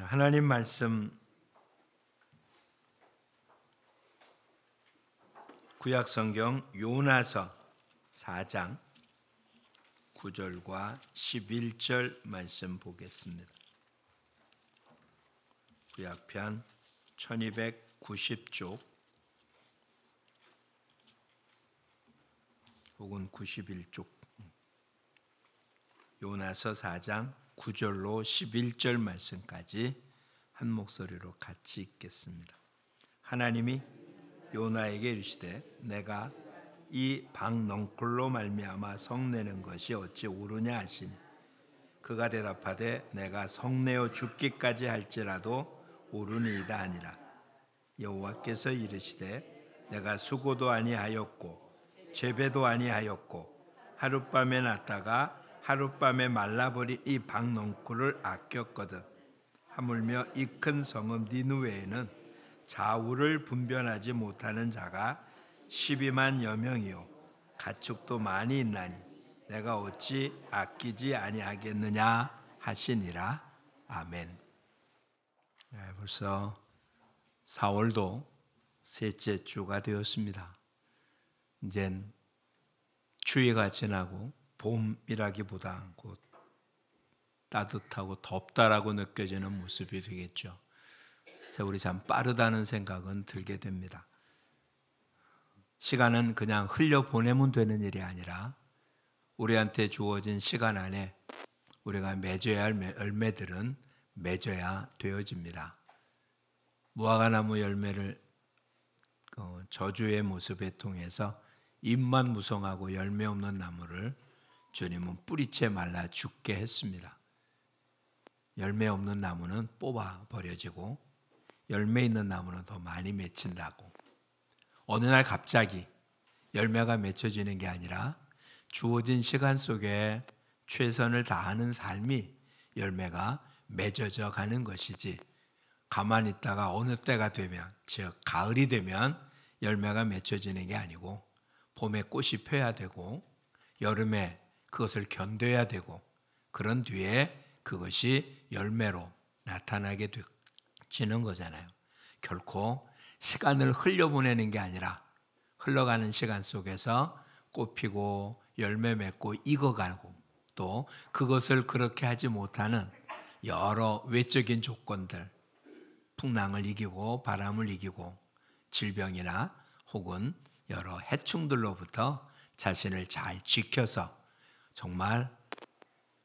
하나님 말씀 구약 성경 요나서 4장 9절과 11절 말씀 보겠습니다. 구약편 1290쪽 혹은 91쪽 요나서 4장 9절로 11절 말씀까지 한 목소리로 같이 읽겠습니다. 하나님이 요나에게 이르시되 내가 이 박넝쿨로 말미암아 성내는 것이 어찌 옳으냐 하시니 그가 대답하되 내가 성내어 죽기까지 할지라도 옳으니이다 하니라. 여호와께서 이르시되 내가 수고도 아니하였고 죄배도 아니하였고 하룻밤에 났다가 하룻밤에 말라버린 이 박넝쿨을 아꼈거든. 하물며 이 큰 성읍 니느웨에는 좌우를 분별하지 못하는 자가 12만여 명이요 가축도 많이 있나니 내가 어찌 아끼지 아니하겠느냐 하시니라. 아멘. 벌써 4월도 셋째 주가 되었습니다. 이젠 추위가 지나고 봄이라기보다 곧 따뜻하고 덥다라고 느껴지는 모습이 되겠죠. 세월이 참 빠르다는 생각은 들게 됩니다. 시간은 그냥 흘려보내면 되는 일이 아니라 우리한테 주어진 시간 안에 우리가 맺어야 할 열매들은 맺어야 되어집니다. 무화과나무 열매를 저주의 모습에 통해서 잎만 무성하고 열매 없는 나무를 주님은 뿌리채 말라 죽게 했습니다. 열매 없는 나무는 뽑아 버려지고 열매 있는 나무는 더 많이 맺힌다고. 어느 날 갑자기 열매가 맺혀지는 게 아니라 주어진 시간 속에 최선을 다하는 삶이 열매가 맺어져 가는 것이지, 가만히 있다가 어느 때가 되면, 즉 가을이 되면 열매가 맺혀지는 게 아니고 봄에 꽃이 펴야 되고 여름에 그것을 견뎌야 되고 그런 뒤에 그것이 열매로 나타나게 되는 거잖아요. 결코 시간을 흘려보내는 게 아니라 흘러가는 시간 속에서 꽃 피고 열매 맺고 익어가고, 또 그것을 그렇게 하지 못하는 여러 외적인 조건들, 풍랑을 이기고 바람을 이기고 질병이나 혹은 여러 해충들로부터 자신을 잘 지켜서 정말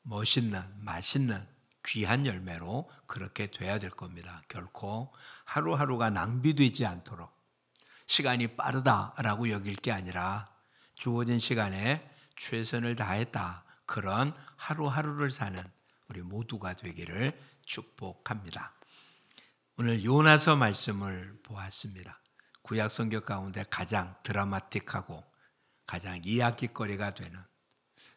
멋있는, 맛있는, 귀한 열매로 그렇게 돼야 될 겁니다. 결코 하루하루가 낭비되지 않도록 시간이 빠르다라고 여길 게 아니라 주어진 시간에 최선을 다했다, 그런 하루하루를 사는 우리 모두가 되기를 축복합니다. 오늘 요나서 말씀을 보았습니다. 구약 성경 가운데 가장 드라마틱하고 가장 이야기거리가 되는,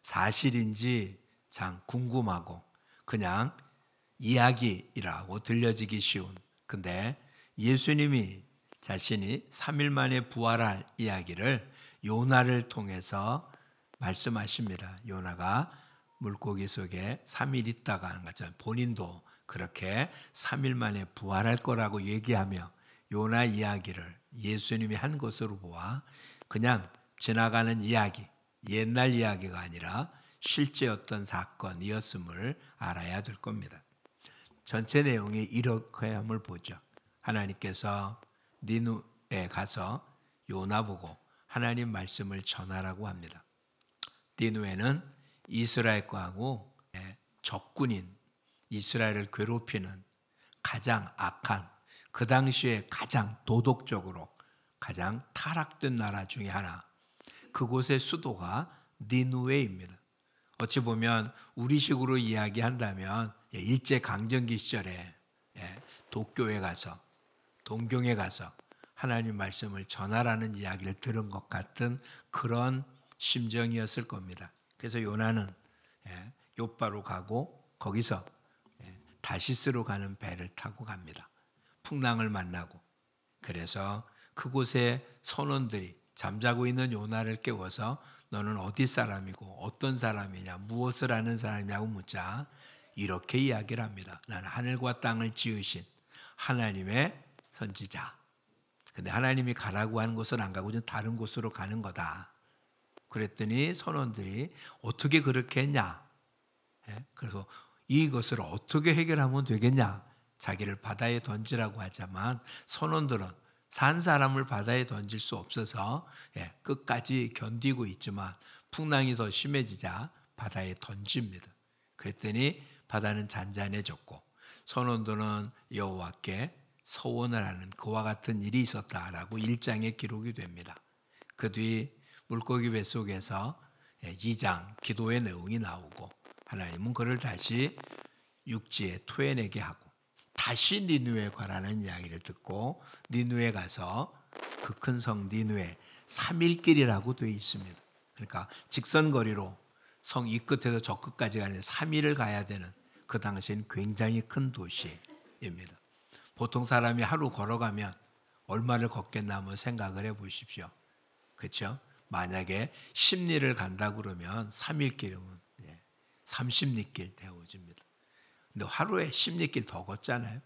사실인지 참 궁금하고 그냥 이야기라고 들려지기 쉬운, 근데 예수님이 자신이 3일 만에 부활할 이야기를 요나를 통해서 말씀하십니다. 요나가 물고기 속에 3일 있다가 하는 것처럼 본인도 그렇게 3일 만에 부활할 거라고 얘기하며 요나 이야기를 예수님이 한 것으로 보아 그냥 지나가는 이야기, 옛날 이야기가 아니라 실제 어떤 사건이었음을 알아야 될 겁니다. 전체 내용이 이렇게 함을 보죠. 하나님께서 니느웨에 가서 요나 보고 하나님 말씀을 전하라고 합니다. 니느웨는 이스라엘과하고 적군인, 이스라엘을 괴롭히는 가장 악한, 그 당시에 가장 도덕적으로 가장 타락된 나라 중에 하나, 그곳의 수도가 니느웨입니다. 어찌 보면 우리식으로 이야기한다면 일제강점기 시절에 도쿄에 가서, 동경에 가서 하나님 말씀을 전하라는 이야기를 들은 것 같은 그런 심정이었을 겁니다. 그래서 요나는 요빠로 가고 거기서 다시스로 가는 배를 타고 갑니다. 풍랑을 만나고, 그래서 그곳의 선원들이 잠자고 있는 요나를 깨워서 너는 어디 사람이고 어떤 사람이냐, 무엇을 하는 사람이냐고 묻자 이렇게 이야기를 합니다. 나는 하늘과 땅을 지으신 하나님의 선지자. 근데 하나님이 가라고 하는 곳은 안 가고 좀 다른 곳으로 가는 거다. 그랬더니 선원들이 어떻게 그렇게 했냐? 그래서 이것을 어떻게 해결하면 되겠냐? 자기를 바다에 던지라고 하지만 선원들은 산 사람을 바다에 던질 수 없어서 끝까지 견디고 있지만 풍랑이 더 심해지자 바다에 던집니다. 그랬더니 바다는 잔잔해졌고 선원들은 여호와께 서원을 하는 그와 같은 일이 있었다라고 1장에 기록이 됩니다. 그 뒤 물고기 뱃속에서 2장 기도의 내용이 나오고 하나님은 그를 다시 육지에 토해내게 하고 다시 니느웨에 가라는 이야기를 듣고 니느웨에 가서 그 큰 성 니느웨 3일 길이라고 되어 있습니다. 그러니까 직선거리로 성 이 끝에서 저 끝까지 가는 3일을 가야 되는 그 당시엔 굉장히 큰 도시입니다. 보통 사람이 하루 걸어가면 얼마를 걷겠나 한번 생각을 해보십시오. 그렇죠? 만약에 10리를 간다 그러면 3일 길이면 30리 길 되어집니다. 근데 하루에 10리길 더 걷잖아요.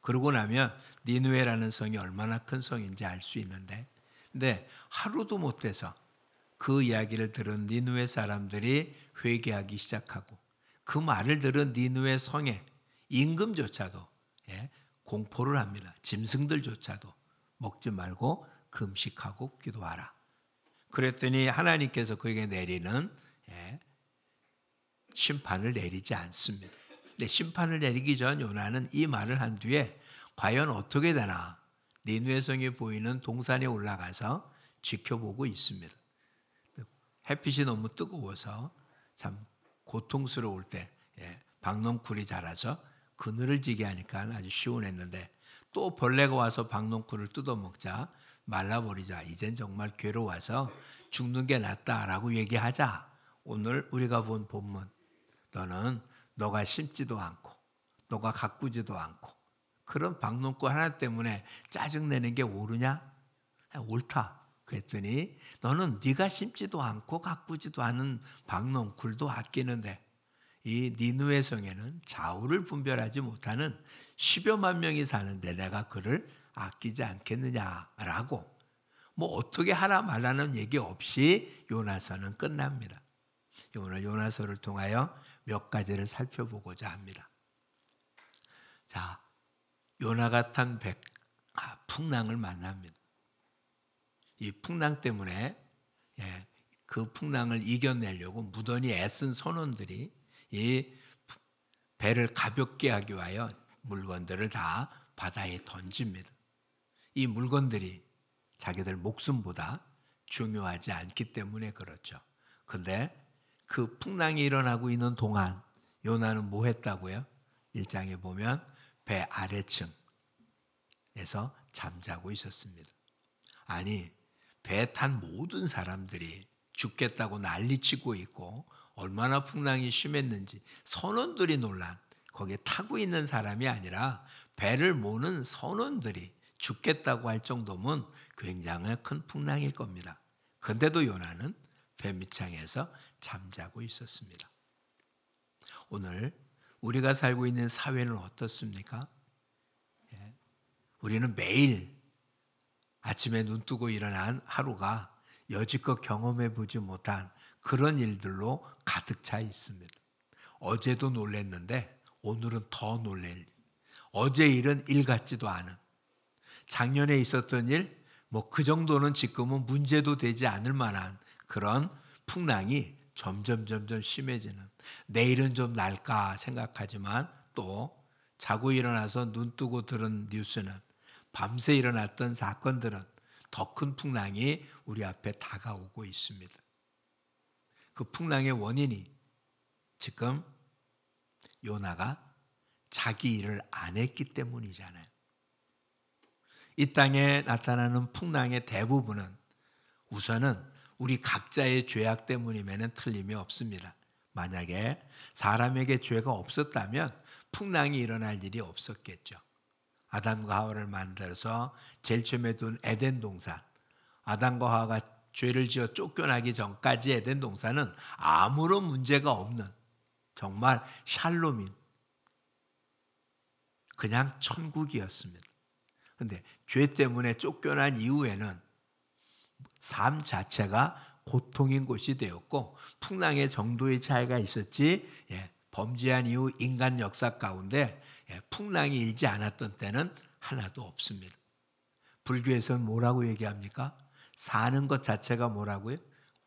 그러고 나면 니느웨라는 성이 얼마나 큰 성인지 알 수 있는데, 근데 하루도 못 돼서 그 이야기를 들은 니느웨 사람들이 회개하기 시작하고 그 말을 들은 니느웨 성의 임금조차도 공포를 합니다. 짐승들조차도 먹지 말고 금식하고 기도하라. 그랬더니 하나님께서 그에게 내리는 심판을 내리지 않습니다. 근데 심판을 내리기 전 요나는 이 말을 한 뒤에 과연 어떻게 되나 니느웨 성이 보이는 동산에 올라가서 지켜보고 있습니다. 햇빛이 너무 뜨거워서 참 고통스러울 때 박농쿨이 자라서 그늘을 지게 하니까 아주 시원했는데 또 벌레가 와서 박농쿨을 뜯어먹자 말라버리자 이젠 정말 괴로워서 죽는 게 낫다라고 얘기하자 오늘 우리가 본 본문 너는 너가 심지도 않고 너가 가꾸지도 않고 그런 박농쿨 하나 때문에 짜증내는 게 옳으냐? 옳다. 그랬더니 너는 네가 심지도 않고 가꾸지도 않은 박농쿨도 아끼는데 이 니느웨 성에는 좌우를 분별하지 못하는 10여만 명이 사는데 내가 그를 아끼지 않겠느냐라고 뭐 어떻게 하라 말라는 얘기 없이 요나서는 끝납니다. 오늘 요나서를 통하여 몇 가지를 살펴보고자 합니다. 자, 요나가 탄 풍랑을 만납니다. 이 풍랑 때문에 그 풍랑을 이겨내려고 무던히 애쓴 선원들이 이 배를 가볍게 하기 위하여 물건들을 다 바다에 던집니다. 이 물건들이 자기들 목숨보다 중요하지 않기 때문에 그렇죠. 그런데 그 풍랑이 일어나고 있는 동안 요나는 뭐 했다고요? 1장에 보면 배 아래층에서 잠자고 있었습니다. 아니 배 탄 모든 사람들이 죽겠다고 난리치고 있고 얼마나 풍랑이 심했는지 선원들이 놀란 거기에 타고 있는 사람이 아니라 배를 모는 선원들이 죽겠다고 할 정도면 굉장히 큰 풍랑일 겁니다. 그런데도 요나는 배 밑창에서 잠자고 있었습니다. 오늘 우리가 살고 있는 사회는 어떻습니까? 우리는 매일 아침에 눈 뜨고 일어난 하루가 여지껏 경험해 보지 못한 그런 일들로 가득 차 있습니다. 어제도 놀랬는데 오늘은 더 놀랄 일. 어제 일은 일 같지도 않은. 작년에 있었던 일, 뭐 그 정도는 지금은 문제도 되지 않을 만한 그런 풍랑이 점점 심해지는. 내일은 좀 날까 생각하지만 또 자고 일어나서 눈 뜨고 들은 뉴스는 밤새 일어났던 사건들은 더 큰 풍랑이 우리 앞에 다가오고 있습니다. 그 풍랑의 원인이 지금 요나가 자기 일을 안 했기 때문이잖아요. 이 땅에 나타나는 풍랑의 대부분은 우선은 우리 각자의 죄악 때문이면 틀림이 없습니다. 만약에 사람에게 죄가 없었다면 풍랑이 일어날 일이 없었겠죠. 아담과 하와를 만들어서 제일 처음에 둔 에덴 동산, 아담과 하와가 죄를 지어 쫓겨나기 전까지 에덴 동산은 아무런 문제가 없는 정말 샬롬인 그냥 천국이었습니다. 그런데 죄 때문에 쫓겨난 이후에는 삶 자체가 고통인 곳이 되었고 풍랑의 정도의 차이가 있었지 범죄한 이후 인간 역사 가운데 풍랑이 일지 않았던 때는 하나도 없습니다. 불교에서는 뭐라고 얘기합니까? 사는 것 자체가 뭐라고요?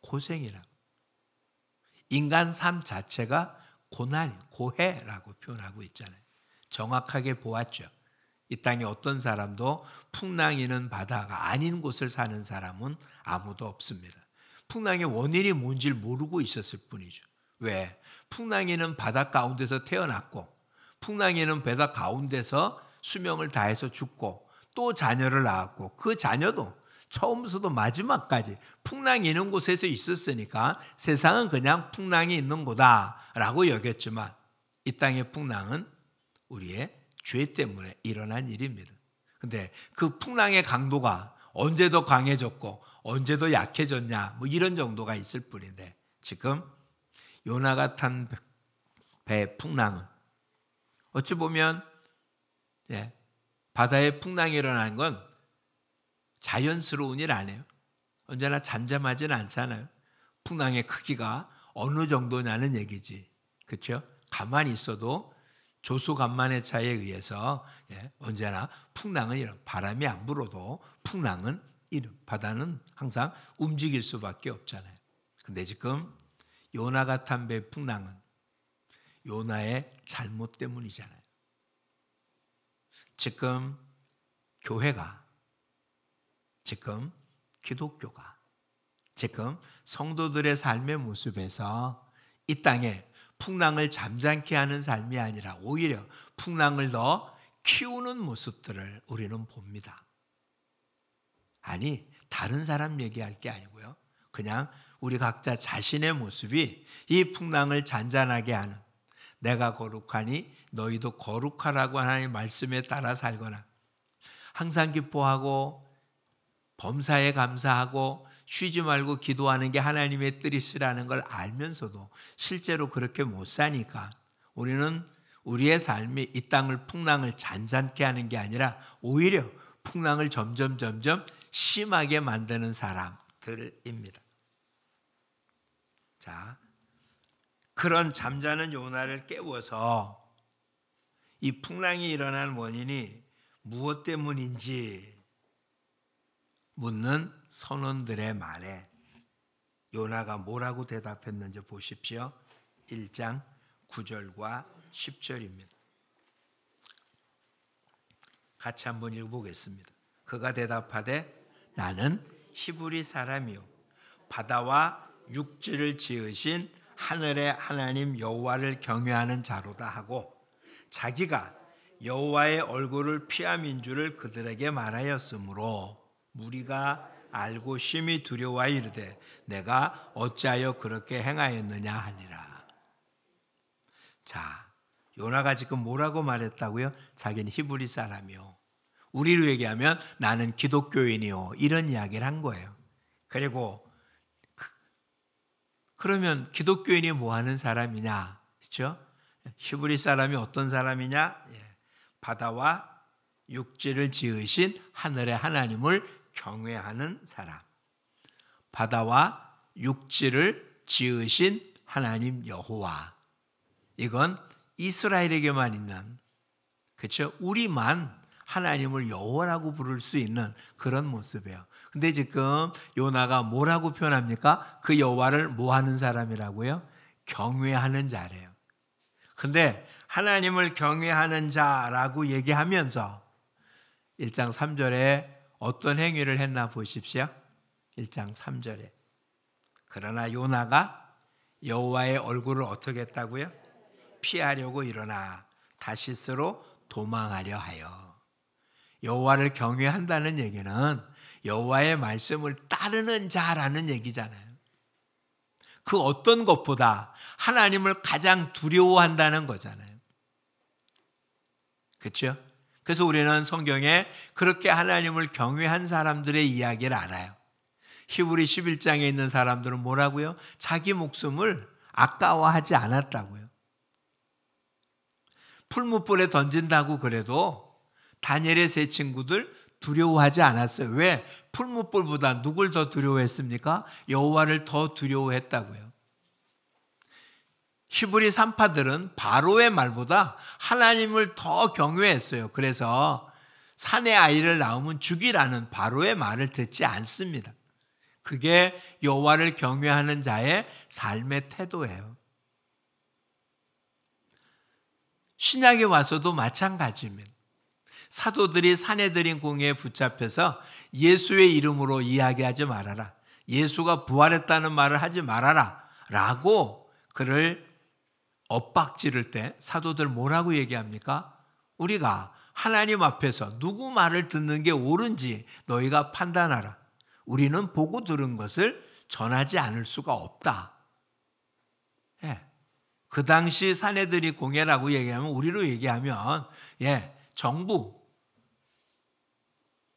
고생이라고. 인간 삶 자체가 고난, 고해라고 표현하고 있잖아요. 정확하게 보았죠. 이 땅에 어떤 사람도 풍랑이는 바다가 아닌 곳을 사는 사람은 아무도 없습니다. 풍랑의 원인이 뭔지를 모르고 있었을 뿐이죠. 왜? 풍랑이는 바다 가운데서 태어났고 풍랑이는 바다 가운데서 수명을 다해서 죽고 또 자녀를 낳았고 그 자녀도 처음부터 마지막까지 풍랑이 있는 곳에서 있었으니까 세상은 그냥 풍랑이 있는 거다라고 여겼지만 이 땅의 풍랑은 우리의 죄 때문에 일어난 일입니다. 근데 그 풍랑의 강도가 언제 더 강해졌고 언제 더 약해졌냐 뭐 이런 정도가 있을 뿐인데 지금 요나가 탄 배 풍랑은 어찌 보면 바다에 풍랑이 일어나는 건 자연스러운 일 아니에요. 언제나 잠잠하지는 않잖아요. 풍랑의 크기가 어느 정도냐는 얘기지. 그렇죠? 가만히 있어도 조수간만의 차에 의해서 언제나 풍랑은 이런 바람이 안 불어도 풍랑은 바다는 항상 움직일 수밖에 없잖아요. 근데 지금 요나가 탄 배 풍랑은 요나의 잘못 때문이잖아요. 지금 교회가 지금 기독교가 지금 성도들의 삶의 모습에서 이 땅에 풍랑을 잠잠케 하는 삶이 아니라 오히려 풍랑을 더 키우는 모습들을 우리는 봅니다. 아니 다른 사람 얘기할 게 아니고요. 그냥 우리 각자 자신의 모습이 이 풍랑을 잔잔하게 하는 내가 거룩하니 너희도 거룩하라고 하나님의 말씀에 따라 살거나 항상 기뻐하고 범사에 감사하고 쉬지 말고 기도하는 게 하나님의 뜻이라는 걸 알면서도 실제로 그렇게 못 사니까 우리는 우리의 삶이 이 땅을 풍랑을 잔잔케 하는 게 아니라 오히려 풍랑을 점점 심하게 만드는 사람들입니다. 자, 그런 잠자는 요나를 깨워서 이 풍랑이 일어난 원인이 무엇 때문인지 묻는 선원들의 말에 요나가 뭐라고 대답했는지 보십시오. 1장 9절과 10절입니다. 같이 한번 읽어보겠습니다. 그가 대답하되 나는 히브리 사람이요 바다와 육지를 지으신 하늘의 하나님 여호와를 경외하는 자로다 하고 자기가 여호와의 얼굴을 피함인 줄을 그들에게 말하였으므로 무리가 알고 심히 두려워하여 이르되 내가 어찌하여 그렇게 행하였느냐 하니라. 자, 요나가 지금 뭐라고 말했다고요? 자기는 히브리 사람이요. 우리로 얘기하면 나는 기독교인이요. 이런 이야기를 한 거예요. 그리고 그러면 기독교인이 뭐 하는 사람이냐? 그렇죠? 히브리 사람이 어떤 사람이냐? 바다와 육지를 지으신 하늘의 하나님을 경외하는 사람. 바다와 육지를 지으신 하나님 여호와. 이건 이스라엘에게만 있는, 그렇죠? 우리만 하나님을 여호와라고 부를 수 있는 그런 모습이에요. 근데 지금 요나가 뭐라고 표현합니까? 그 여호와를 뭐 하는 사람이라고요? 경외하는 자래요. 근데 하나님을 경외하는 자라고 얘기하면서 1장 3절에 어떤 행위를 했나 보십시오. 1장 3절에 그러나 요나가 여호와의 얼굴을 어떻게 했다고요? 피하려고 일어나 다시스로 도망하려 하여. 여호와를 경외한다는 얘기는 여호와의 말씀을 따르는 자라는 얘기잖아요. 그 어떤 것보다 하나님을 가장 두려워한다는 거잖아요. 그렇죠? 그래서 우리는 성경에 그렇게 하나님을 경외한 사람들의 이야기를 알아요. 히브리 11장에 있는 사람들은 뭐라고요? 자기 목숨을 아까워하지 않았다고요. 풀무불에 던진다고 그래도 다니엘의 세 친구들 두려워하지 않았어요. 왜? 풀무불보다 누굴 더 두려워했습니까? 여호와를 더 두려워했다고요. 히브리 산파들은 바로의 말보다 하나님을 더 경외했어요. 그래서 산의 아이를 낳으면 죽이라는 바로의 말을 듣지 않습니다. 그게 여호와를 경외하는 자의 삶의 태도예요. 신약에 와서도 마찬가지입니다. 사도들이 산헤드린 공회에 붙잡혀서 예수의 이름으로 이야기하지 말아라, 예수가 부활했다는 말을 하지 말아라 라고 그를 엇박지를 때 사도들 뭐라고 얘기합니까? 우리가 하나님 앞에서 누구 말을 듣는 게 옳은지 너희가 판단하라. 우리는 보고 들은 것을 전하지 않을 수가 없다. 그 당시 사내들이 공회라고 얘기하면, 우리로 얘기하면 정부,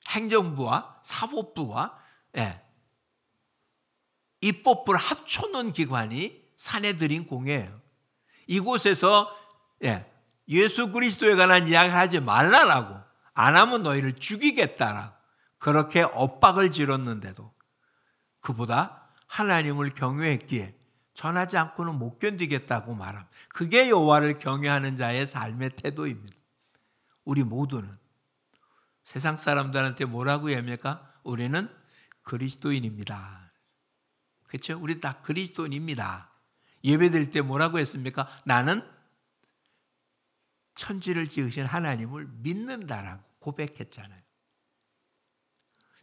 행정부와 사법부와 입법부를 합쳐놓은 기관이 사내들인 공회예요. 이곳에서 예수 그리스도에 관한 이야기를 하지 말라라고, 안 하면 너희를 죽이겠다라고 그렇게 엇박을 지렀는데도 그보다 하나님을 경외했기에 전하지 않고는 못 견디겠다고 말함. 그게 여호와를 경외하는 자의 삶의 태도입니다. 우리 모두는 세상 사람들한테 뭐라고 합니까? 우리는 그리스도인입니다. 그렇죠? 우리 다 그리스도인입니다. 예배드릴 때 뭐라고 했습니까? 나는 천지를 지으신 하나님을 믿는다라고 고백했잖아요.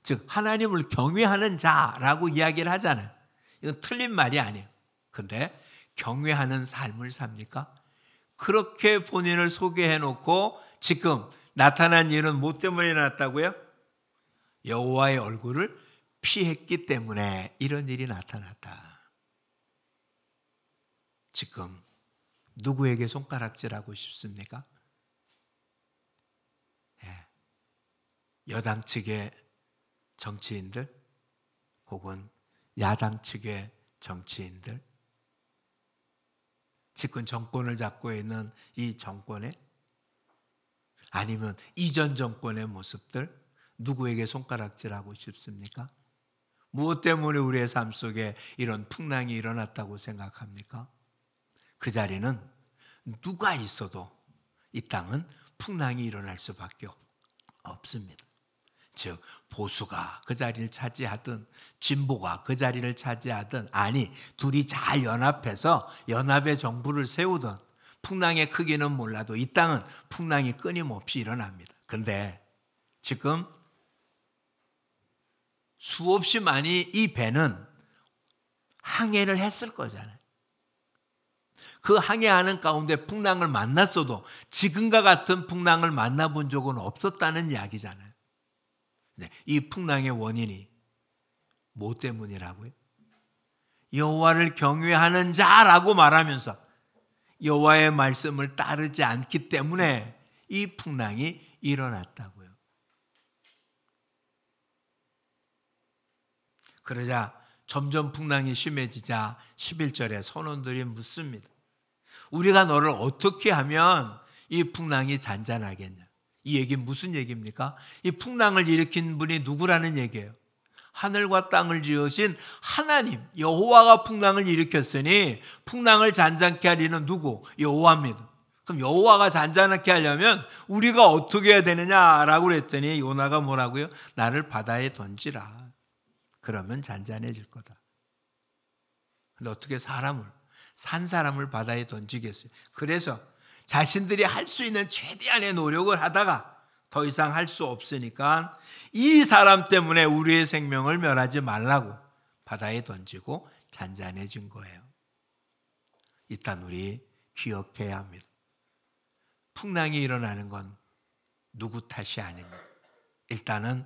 즉 하나님을 경외하는 자라고 이야기를 하잖아요. 이건 틀린 말이 아니에요. 그런데 경외하는 삶을 삽니까? 그렇게 본인을 소개해놓고 지금 나타난 일은 뭐 때문에 났다고요? 여호와의 얼굴을 피했기 때문에 이런 일이 나타났다. 지금 누구에게 손가락질하고 싶습니까? 여당 측의 정치인들 혹은 야당 측의 정치인들, 집권 정권을 잡고 있는 이 정권에, 아니면 이전 정권의 모습들, 누구에게 손가락질하고 싶습니까? 무엇 때문에 우리의 삶 속에 이런 풍랑이 일어났다고 생각합니까? 그 자리는 누가 있어도 이 땅은 풍랑이 일어날 수밖에 없습니다. 즉 보수가 그 자리를 차지하든 진보가 그 자리를 차지하든, 아니 둘이 잘 연합해서 연합의 정부를 세우든 풍랑의 크기는 몰라도 이 땅은 풍랑이 끊임없이 일어납니다. 그런데 지금 수없이 많이 이 배는 항해를 했을 거잖아요. 그 항해하는 가운데 풍랑을 만났어도 지금과 같은 풍랑을 만나본 적은 없었다는 이야기잖아요. 이 풍랑의 원인이 뭐 때문이라고요? 여호와를 경외하는 자라고 말하면서 여호와의 말씀을 따르지 않기 때문에 이 풍랑이 일어났다고요. 그러자 점점 풍랑이 심해지자 11절에 선원들이 묻습니다. 우리가 너를 어떻게 하면 이 풍랑이 잔잔하겠냐? 이 얘기 무슨 얘기입니까? 이 풍랑을 일으킨 분이 누구라는 얘기예요? 하늘과 땅을 지으신 하나님 여호와가 풍랑을 일으켰으니 풍랑을 잔잔케 하리는 누구? 여호와입니다. 그럼 여호와가 잔잔하게 하려면 우리가 어떻게 해야 되느냐라고 그랬더니 요나가 뭐라고요? 나를 바다에 던지라. 그러면 잔잔해질 거다. 근데 어떻게 산 사람을 바다에 던지겠어요? 그래서 자신들이 할 수 있는 최대한의 노력을 하다가 더 이상 할 수 없으니까 이 사람 때문에 우리의 생명을 멸하지 말라고 바다에 던지고 잔잔해진 거예요. 일단 우리 기억해야 합니다. 풍랑이 일어나는 건 누구 탓이 아닙니다. 일단은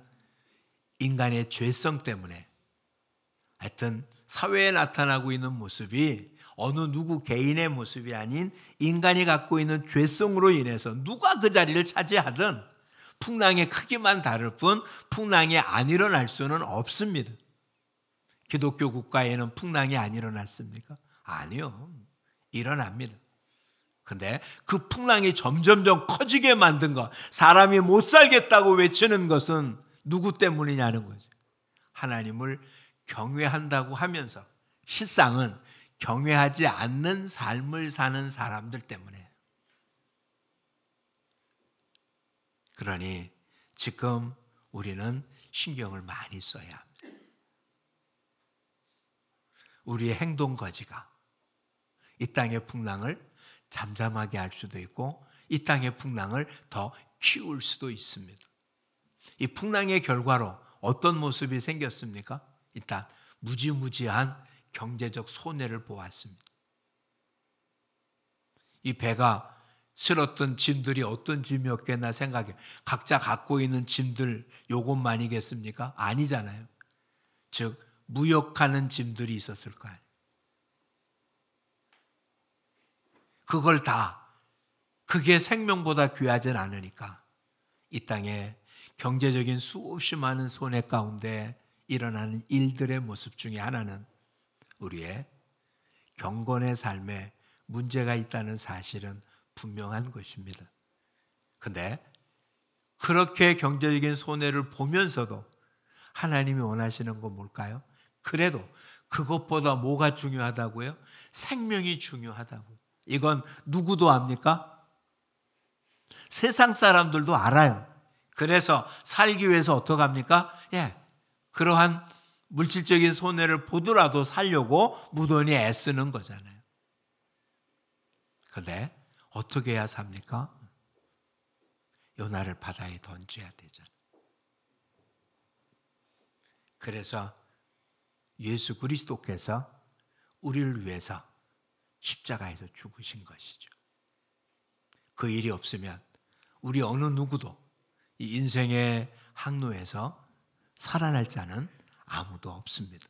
인간의 죄성 때문에, 하여튼 사회에 나타나고 있는 모습이 어느 누구 개인의 모습이 아닌 인간이 갖고 있는 죄성으로 인해서 누가 그 자리를 차지하든 풍랑의 크기만 다를 뿐 풍랑이 안 일어날 수는 없습니다. 기독교 국가에는 풍랑이 안 일어났습니까? 아니요. 일어납니다. 근데 그 풍랑이 점점점 커지게 만든 것, 사람이 못 살겠다고 외치는 것은 누구 때문이냐는 거죠. 하나님을 경외한다고 하면서 실상은 경외하지 않는 삶을 사는 사람들 때문에. 그러니 지금 우리는 신경을 많이 써야 합니다. 우리의 행동 거지가 이 땅의 풍랑을 잠잠하게 할 수도 있고 이 땅의 풍랑을 더 키울 수도 있습니다. 이 풍랑의 결과로 어떤 모습이 생겼습니까? 일단 무지무지한 경제적 손해를 보았습니다. 이 배가 실었던 짐들이 어떤 짐이었겠나 생각해. 각자 갖고 있는 짐들 요것만이겠습니까? 아니잖아요. 즉 무역하는 짐들이 있었을 거 아니에요. 그걸 다 그게 생명보다 귀하진 않으니까 이 땅에 경제적인 수없이 많은 손해 가운데 일어나는 일들의 모습 중에 하나는 우리의 경건의 삶에 문제가 있다는 사실은 분명한 것입니다. 그런데 그렇게 경제적인 손해를 보면서도 하나님이 원하시는 건 뭘까요? 그래도 그것보다 뭐가 중요하다고요? 생명이 중요하다고. 이건 누구도 압니까? 세상 사람들도 알아요. 그래서 살기 위해서 어떻게 합니까? 그러한 물질적인 손해를 보더라도 살려고 무던히 애쓰는 거잖아요. 그런데 어떻게 해야 삽니까? 요나를 바다에 던져야 되잖아요. 그래서 예수 그리스도께서 우리를 위해서 십자가에서 죽으신 것이죠. 그 일이 없으면 우리 어느 누구도 이 인생의 항로에서 살아날 자는 아무도 없습니다.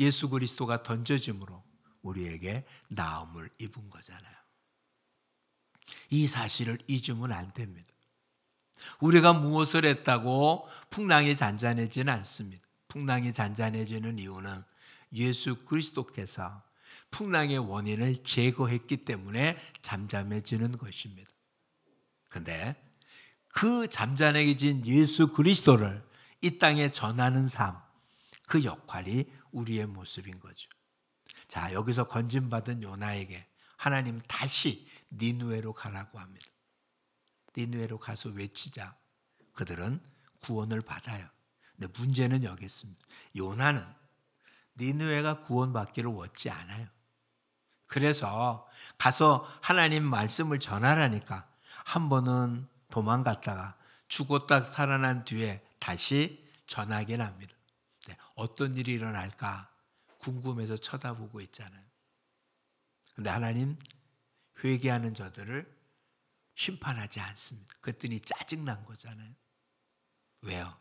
예수 그리스도가 던져짐으로 우리에게 나음을 입은 거잖아요. 이 사실을 잊으면 안 됩니다. 우리가 무엇을 했다고 풍랑이 잔잔해지는 않습니다. 풍랑이 잔잔해지는 이유는 예수 그리스도께서 풍랑의 원인을 제거했기 때문에 잠잠해지는 것입니다. 그런데 그 잠잠해진 예수 그리스도를 이 땅에 전하는 삶, 그 역할이 우리의 모습인 거죠. 자, 여기서 건진받은 요나에게 하나님 다시 니느웨로 가라고 합니다. 니느웨로 가서 외치자. 그들은 구원을 받아요. 근데 문제는 여기 있습니다. 요나는 니느웨가 구원받기를 원치 않아요. 그래서 가서 하나님 말씀을 전하라니까 한 번은 도망갔다가 죽었다 살아난 뒤에 다시 전하긴 합니다. 어떤 일이 일어날까 궁금해서 쳐다보고 있잖아요. 그런데 하나님 회개하는 저들을 심판하지 않습니다. 그랬더니 짜증난 거잖아요. 왜요?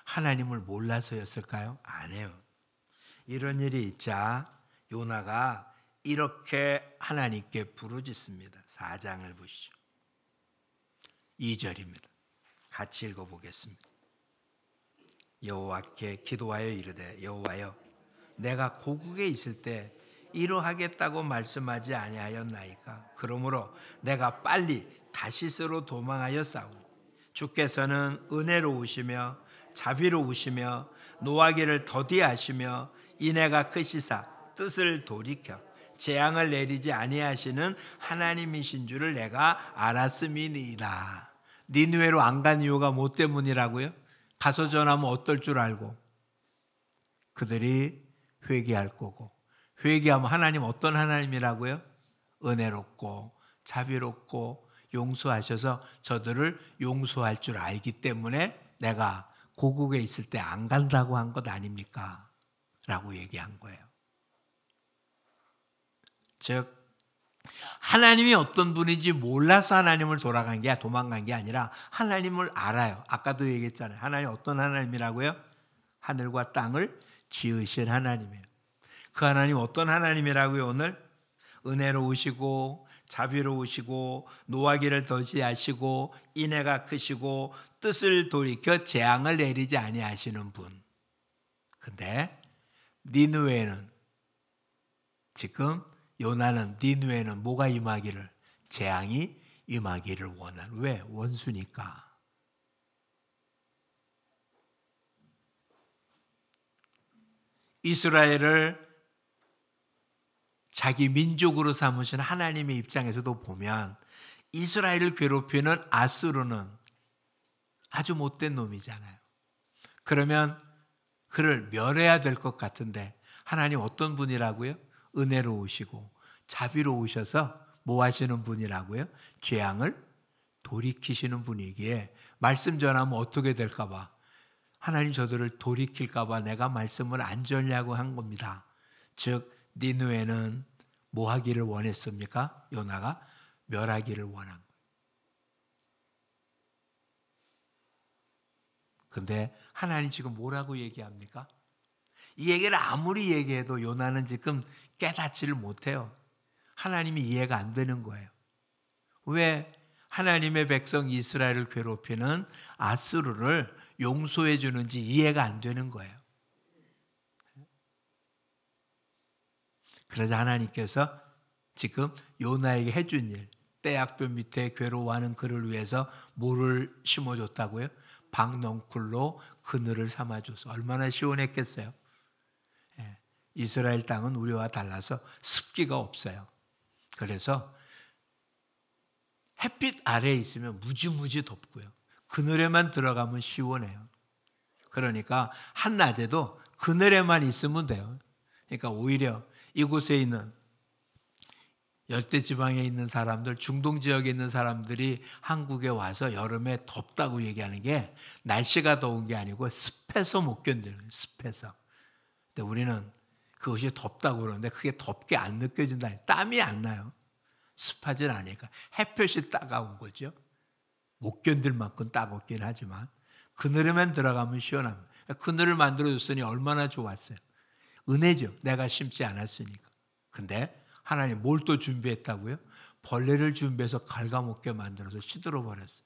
하나님을 몰라서였을까요? 아니에요. 이런 일이 있자 요나가 이렇게 하나님께 부르짖습니다. 4장을 보시죠. 2절입니다. 같이 읽어보겠습니다. 여호와께 기도하여 이르되 여호와여 내가 고국에 있을 때 이러하겠다고 말씀하지 아니하였나이까. 그러므로 내가 빨리 다시스로 도망하여 싸우니 주께서는 은혜로우시며 자비로우시며 노하기를 더디하시며 인애가 크시사 뜻을 돌이켜 재앙을 내리지 아니하시는 하나님이신 줄을 내가 알았음이니이다. 니느웨로 안 간 이유가 뭐 때문이라고요? 가서 전하면 어떨 줄 알고 그들이 회개할 거고, 회개하면 하나님 어떤 하나님이라고요? 은혜롭고 자비롭고 용서하셔서 저들을 용서할 줄 알기 때문에 내가 고국에 있을 때 안 간다고 한 것 아닙니까? 라고 얘기한 거예요. 즉 하나님이 어떤 분인지 몰라서 하나님을 도망간 게 아니라 하나님을 알아요. 아까도 얘기했잖아요. 하나님 어떤 하나님이라고요? 하늘과 땅을 지으신 하나님이에요. 그 하나님 어떤 하나님이라고요? 오늘 은혜로우시고 자비로우시고 노하기를 더디하시고 인애가 크시고 뜻을 돌이켜 재앙을 내리지 아니하시는 분. 근데 니느웨는 지금 요나는 니느웨는 뭐가 임하기를? 재앙이 임하기를 원하는. 왜? 원수니까. 이스라엘을 자기 민족으로 삼으신 하나님의 입장에서도 보면 이스라엘을 괴롭히는 아수르는 아주 못된 놈이잖아요. 그러면 그를 멸해야 될 것 같은데 하나님 어떤 분이라고요? 은혜로우시고 자비로우셔서 뭐 하시는 분이라고요? 재앙을 돌이키시는 분이기에 말씀 전하면 어떻게 될까 봐 하나님 저들을 돌이킬까 봐 내가 말씀을 안 전하려고 한 겁니다. 즉 니느웨는 뭐 하기를 원했습니까? 요나가 멸하기를 원한 거예요. 근데 하나님 지금 뭐라고 얘기합니까? 이 얘기를 아무리 얘기해도 요나는 지금 깨닫지를 못해요. 하나님이 이해가 안 되는 거예요. 왜 하나님의 백성 이스라엘을 괴롭히는 아수르를 용서해 주는지 이해가 안 되는 거예요. 그래서 하나님께서 지금 요나에게 해준 일, 떼약볕 밑에 괴로워하는 그를 위해서 뭐를 심어줬다고요? 박넝쿨로 그늘을 삼아줘서 얼마나 시원했겠어요. 이스라엘 땅은 우리와 달라서 습기가 없어요. 그래서 햇빛 아래에 있으면 무지무지 덥고요. 그늘에만 들어가면 시원해요. 그러니까 한낮에도 그늘에만 있으면 돼요. 그러니까 오히려 이곳에 있는 열대지방에 있는 사람들, 중동 지역에 있는 사람들이 한국에 와서 여름에 덥다고 얘기하는 게 날씨가 더운 게 아니고 습해서 못 견디는 거예요. 습해서. 근데 우리는 그것이 덥다고 그러는데 그게 덥게 안 느껴진다. 땀이 안 나요. 습하진 않으니까. 햇볕이 따가운 거죠. 못 견딜 만큼 따갑긴 하지만 그늘에만 들어가면 시원합니다. 그늘을 만들어줬으니 얼마나 좋았어요. 은혜죠. 내가 심지 않았으니까. 근데 하나님 뭘 또 준비했다고요? 벌레를 준비해서 갉아먹게 만들어서 시들어 버렸어요.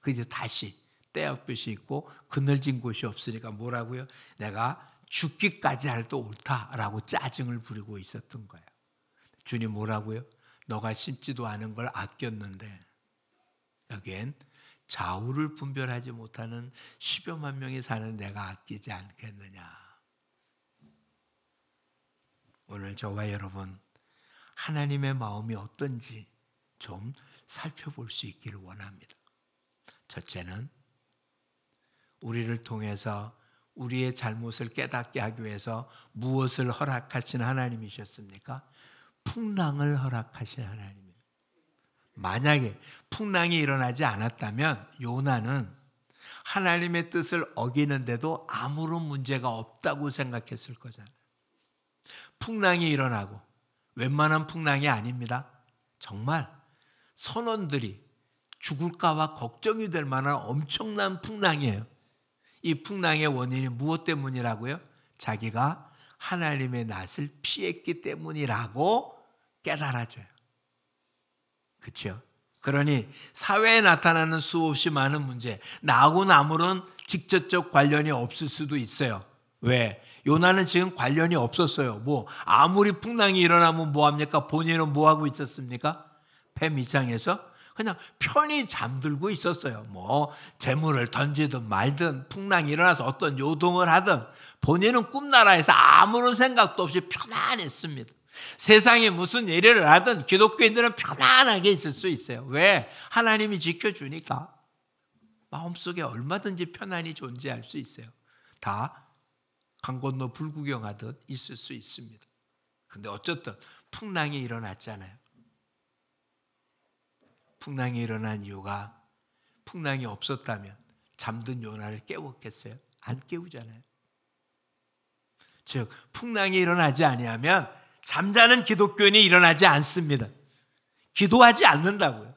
그 이제 다시 떼약볕이 있고 그늘진 곳이 없으니까 뭐라고요? 내가 죽기까지 할도 옳다라고 짜증을 부리고 있었던 거예요. 주님 뭐라고요? 너가 심지도 않은 걸 아꼈는데 여기엔 좌우를 분별하지 못하는 10여만 명이 사는 내가 아끼지 않겠느냐. 오늘 저와 여러분 하나님의 마음이 어떤지 좀 살펴볼 수 있기를 원합니다. 첫째는 우리를 통해서 우리의 잘못을 깨닫게 하기 위해서 무엇을 허락하신 하나님이셨습니까? 풍랑을 허락하신 하나님이에요. 만약에 풍랑이 일어나지 않았다면 요나는 하나님의 뜻을 어기는데도 아무런 문제가 없다고 생각했을 거잖아요. 풍랑이 일어나고 웬만한 풍랑이 아닙니다. 정말 선원들이 죽을까봐 걱정이 될 만한 엄청난 풍랑이에요. 이 풍랑의 원인이 무엇 때문이라고요? 자기가 하나님의 낯을 피했기 때문이라고 깨달아져요. 그렇죠? 그러니 사회에 나타나는 수없이 많은 문제, 나하고는 아무런 직접적 관련이 없을 수도 있어요. 왜? 요나는 지금 관련이 없었어요. 뭐 아무리 풍랑이 일어나면 뭐합니까? 본인은 뭐하고 있었습니까? 배 밑장에서 그냥 편히 잠들고 있었어요. 뭐 재물을 던지든 말든 풍랑이 일어나서 어떤 요동을 하든 본인은 꿈나라에서 아무런 생각도 없이 편안했습니다. 세상에 무슨 일을 하든 기독교인들은 편안하게 있을 수 있어요. 왜? 하나님이 지켜주니까. 마음속에 얼마든지 편안히 존재할 수 있어요. 다 강 건너 불구경하듯 있을 수 있습니다. 근데 어쨌든 풍랑이 일어났잖아요. 풍랑이 일어난 이유가 풍랑이 없었다면 잠든 요나를 깨웠겠어요? 안 깨우잖아요. 즉 풍랑이 일어나지 아니하면 잠자는 기독교인이 일어나지 않습니다. 기도하지 않는다고요.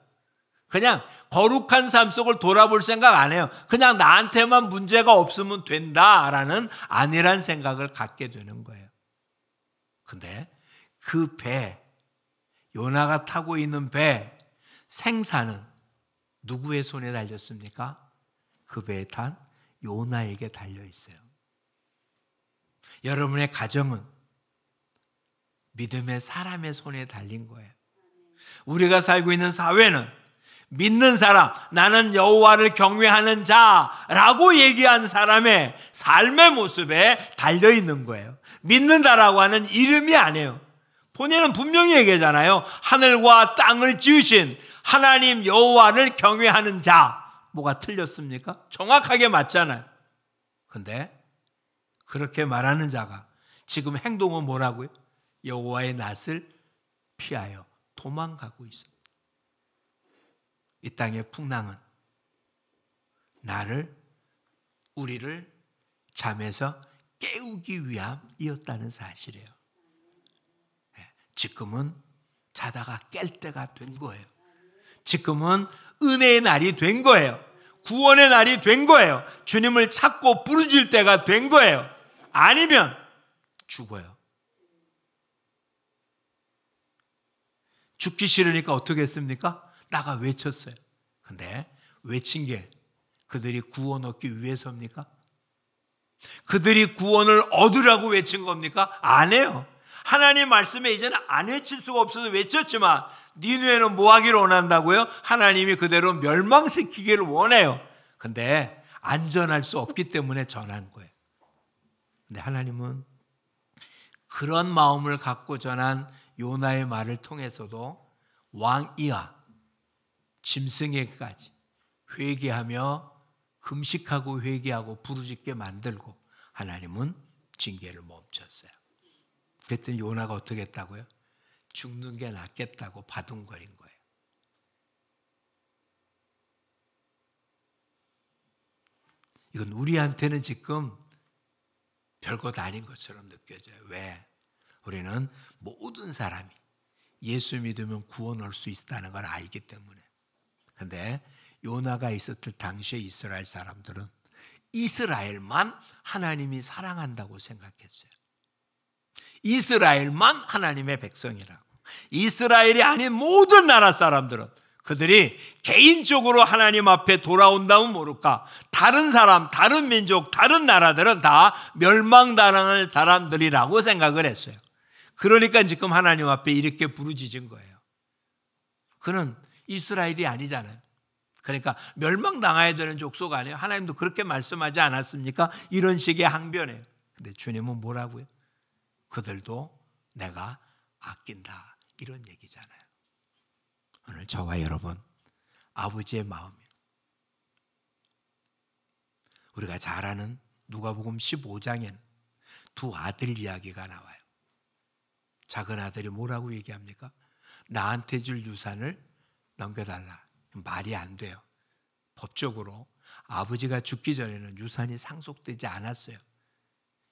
그냥 거룩한 삶 속을 돌아볼 생각 안 해요. 그냥 나한테만 문제가 없으면 된다라는 안일한 생각을 갖게 되는 거예요. 근데 그 배, 요나가 타고 있는 배 생사는 누구의 손에 달렸습니까? 그 배에 탄 요나에게 달려 있어요. 여러분의 가정은 믿음의 사람의 손에 달린 거예요. 우리가 살고 있는 사회는 믿는 사람, 나는 여호와를 경외하는 자라고 얘기한 사람의 삶의 모습에 달려있는 거예요. 믿는다라고 하는 이름이 아니에요. 본인은 분명히 얘기하잖아요. 하늘과 땅을 지으신 하나님 여호와를 경외하는 자. 뭐가 틀렸습니까? 정확하게 맞잖아요. 근데 그렇게 말하는 자가 지금 행동은 뭐라고요? 여호와의 낯을 피하여 도망가고 있습니다. 이 땅의 풍랑은 우리를 잠에서 깨우기 위함이었다는 사실이에요. 지금은 자다가 깰 때가 된 거예요. 지금은 은혜의 날이 된 거예요. 구원의 날이 된 거예요. 주님을 찾고 부르짖을 때가 된 거예요. 아니면 죽어요. 죽기 싫으니까 어떻게 했습니까? 나가 외쳤어요. 근데 외친 게 그들이 구원 얻기 위해서입니까? 그들이 구원을 얻으라고 외친 겁니까? 아니에요. 하나님 말씀에 이제는 안 외칠 수가 없어서 외쳤지만 니느웨는 뭐 하기를 원한다고요? 하나님이 그대로 멸망시키기를 원해요. 근데 안전할 수 없기 때문에 전한 거예요. 근데 하나님은 그런 마음을 갖고 전한 요나의 말을 통해서도 왕 이하 짐승에게까지 회개하며 금식하고 회개하고 부르짖게 만들고 하나님은 징계를 멈췄어요. 그랬더니 요나가 어떻게 했다고요? 죽는 게 낫겠다고 바둥거린 거예요. 이건 우리한테는 지금 별것 아닌 것처럼 느껴져요. 왜? 우리는 모든 사람이 예수 믿으면 구원할 수 있다는 걸 알기 때문에. 근데 요나가 있었을 당시에 이스라엘 사람들은 이스라엘만 하나님이 사랑한다고 생각했어요. 이스라엘만 하나님의 백성이라고. 이스라엘이 아닌 모든 나라 사람들은 그들이 개인적으로 하나님 앞에 돌아온다면 모를까, 다른 사람, 다른 민족, 다른 나라들은 다 멸망당할 사람들이라고 생각을 했어요. 그러니까 지금 하나님 앞에 이렇게 부르짖은 거예요. 그는 이스라엘이 아니잖아요. 그러니까 멸망당해야 되는 족속 아니에요. 하나님도 그렇게 말씀하지 않았습니까? 이런 식의 항변이에요. 근데 주님은 뭐라고요? 그들도 내가 아낀다, 이런 얘기잖아요. 오늘 저와 여러분, 아버지의 마음이에요. 우리가 잘 아는 누가복음 15장에는 두 아들 이야기가 나와요. 작은 아들이 뭐라고 얘기합니까? 나한테 줄 유산을 넘겨달라. 말이 안 돼요. 법적으로 아버지가 죽기 전에는 유산이 상속되지 않았어요.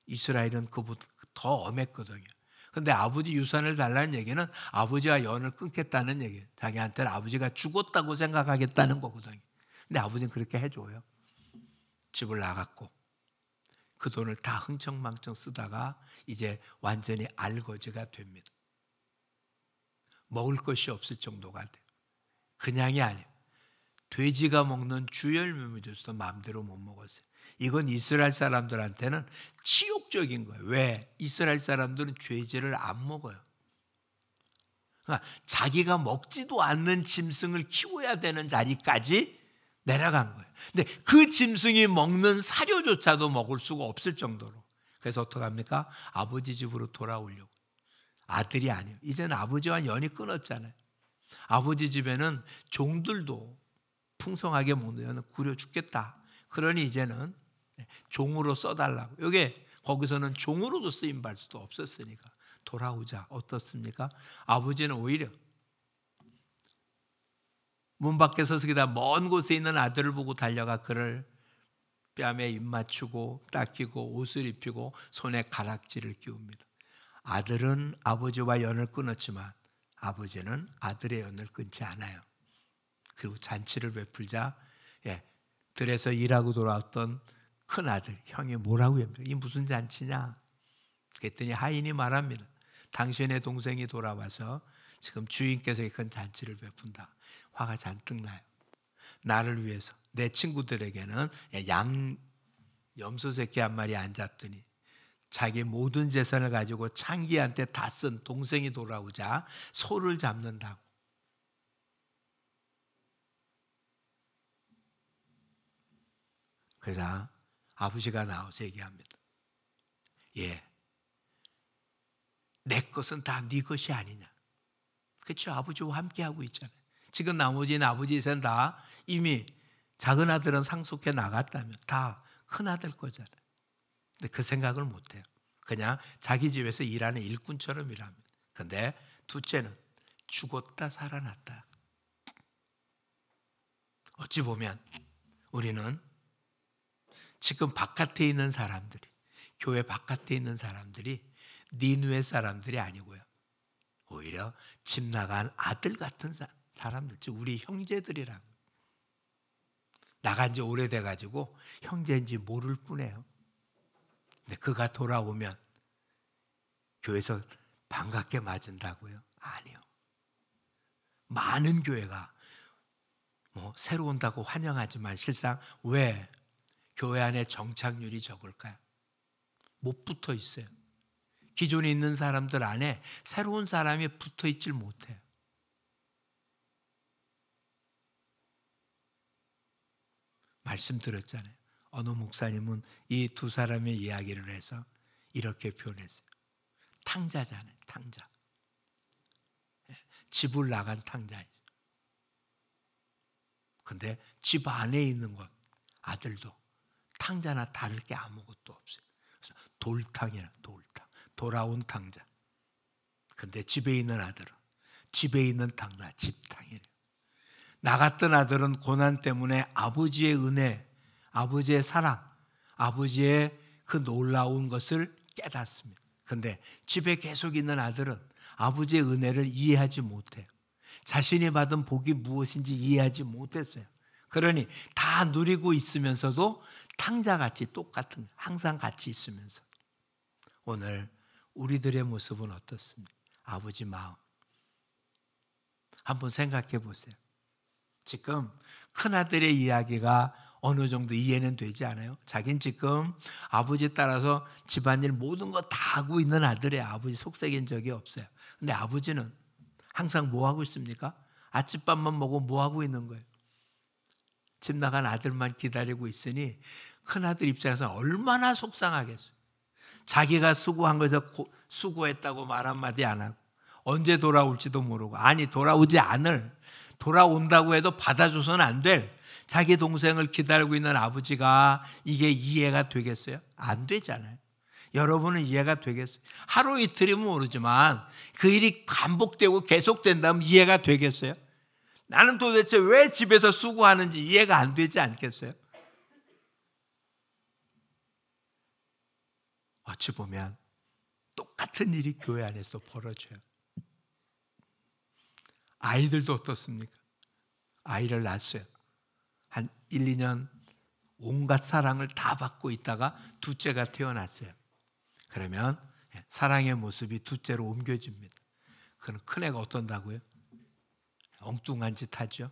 이스라엘은 그보다 더 엄했거든요. 그런데 아버지 유산을 달라는 얘기는 아버지와 연을 끊겠다는 얘기예요. 자기한테는 아버지가 죽었다고 생각하겠다는 거거든요. 근데 아버지는 그렇게 해줘요. 집을 나갔고 그 돈을 다 흥청망청 쓰다가 이제 완전히 알거지가 됩니다. 먹을 것이 없을 정도가 돼요. 그냥이 아니에요. 돼지가 먹는 주열매를 줘서 마음대로 못 먹었어요. 이건 이스라엘 사람들한테는 치욕적인 거예요. 왜? 이스라엘 사람들은 죄질을 안 먹어요. 그러니까 자기가 먹지도 않는 짐승을 키워야 되는 자리까지 내려간 거예요. 근데 그 짐승이 먹는 사료조차도 먹을 수가 없을 정도로. 그래서 어떡합니까? 아버지 집으로 돌아오려고. 아들이 아니에요. 이제는 아버지와 연이 끊었잖아요. 아버지 집에는 종들도 풍성하게 먹는 연은 구려 죽겠다. 그러니 이제는 종으로 써달라고. 여기 거기서는 종으로도 쓰임 받을 수도 없었으니까 돌아오자. 어떻습니까? 아버지는 오히려 문 밖에 서서기다 먼 곳에 있는 아들을 보고 달려가 그를 뺨에 입 맞추고 닦이고 옷을 입히고 손에 가락지를 끼웁니다. 아들은 아버지와 연을 끊었지만 아버지는 아들의 연을 끊지 않아요. 그리고 잔치를 베풀자 들에서 일하고 돌아왔던 큰 아들 형이 뭐라고 합니까? 이 무슨 잔치냐? 그랬더니 하인이 말합니다. 당신의 동생이 돌아와서 지금 주인께서 큰 잔치를 베푼다. 화가 잔뜩 나요. 나를 위해서 내 친구들에게는 염소 새끼 한 마리 앉았더니 자기 모든 재산을 가지고 창기한테 다 쓴 동생이 돌아오자 소를 잡는다고. 그래서 아버지가 나와서 얘기합니다. 예, 내 것은 다 네 것이 아니냐. 그렇죠? 아버지와 함께 하고 있잖아요. 지금 나머지는 아버지 셋은 다 이미 작은 아들은 상속해 나갔다면 다 큰 아들 거잖아요. 근데 그 생각을 못해요. 그냥 자기 집에서 일하는 일꾼처럼 일합니다. 근데 둘째는 죽었다 살아났다. 어찌 보면 우리는 지금 바깥에 있는 사람들이, 교회 바깥에 있는 사람들이 니느웨 사람들이 아니고요. 오히려 집 나간 아들 같은 사람들, 즉 우리 형제들이라고. 나간 지 오래돼가지고 형제인지 모를 뿐이에요. 근데 그가 돌아오면 교회에서 반갑게 맞은다고요? 아니요. 많은 교회가 새로 온다고 환영하지만 실상 왜 교회 안에 정착률이 적을까요? 못 붙어 있어요. 기존에 있는 사람들 안에 새로운 사람이 붙어 있질 못해요. 말씀드렸잖아요. 어느 목사님은 이 두 사람의 이야기를 해서 이렇게 표현했어요. 탕자잖아요. 탕자. 집을 나간 탕자예요. 근데 집 안에 있는 것, 아들도 탕자나 다를 게 아무것도 없어요. 그래서 돌탕이라, 돌탕. 돌아온 탕자. 근데 집에 있는 아들은 집에 있는 탕자, 집탕이래요. 나갔던 아들은 고난 때문에 아버지의 은혜, 아버지의 사랑, 아버지의 그 놀라운 것을 깨닫습니다. 근데 집에 계속 있는 아들은 아버지의 은혜를 이해하지 못해요. 자신이 받은 복이 무엇인지 이해하지 못했어요. 그러니 다 누리고 있으면서도 탕자같이 똑같은, 항상 같이 있으면서. 오늘 우리들의 모습은 어떻습니까? 아버지 마음. 한번 생각해 보세요. 지금 큰아들의 이야기가 어느 정도 이해는 되지 않아요? 자기는 지금 아버지 따라서 집안일 모든 거 다 하고 있는 아들의 아버지 속삭인 적이 없어요. 근데 아버지는 항상 뭐 하고 있습니까? 아침밥만 먹고 뭐 하고 있는 거예요? 집 나간 아들만 기다리고 있으니 큰아들 입장에서 얼마나 속상하겠어요. 자기가 수고한 거에서 수고했다고 말 한마디 안 하고 언제 돌아올지도 모르고, 아니 돌아오지 않을, 돌아온다고 해도 받아줘서는 안 될 자기 동생을 기다리고 있는 아버지가 이게 이해가 되겠어요? 안 되잖아요. 여러분은 이해가 되겠어요? 하루 이틀이면 모르지만 그 일이 반복되고 계속된다면 이해가 되겠어요? 나는 도대체 왜 집에서 수고하는지 이해가 안 되지 않겠어요? 어찌 보면 똑같은 일이 교회 안에서 벌어져요. 아이들도 어떻습니까? 아이를 낳았어요. 한 1, 2년 온갖 사랑을 다 받고 있다가 둘째가 태어났어요. 그러면 사랑의 모습이 둘째로 옮겨집니다. 그럼 큰애가 어떤다고요? 엉뚱한 짓 하죠.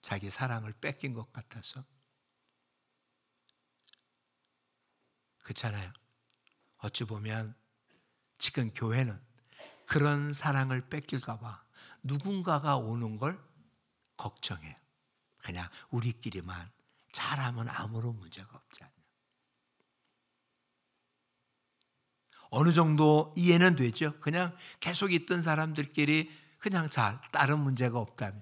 자기 사랑을 뺏긴 것 같아서. 그렇잖아요. 어찌 보면 지금 교회는 그런 사랑을 뺏길까 봐 누군가가 오는 걸 걱정해요. 그냥 우리끼리만 잘하면 아무런 문제가 없지 않냐. 어느 정도 이해는 되죠. 그냥 계속 있던 사람들끼리 그냥 잘, 다른 문제가 없다면,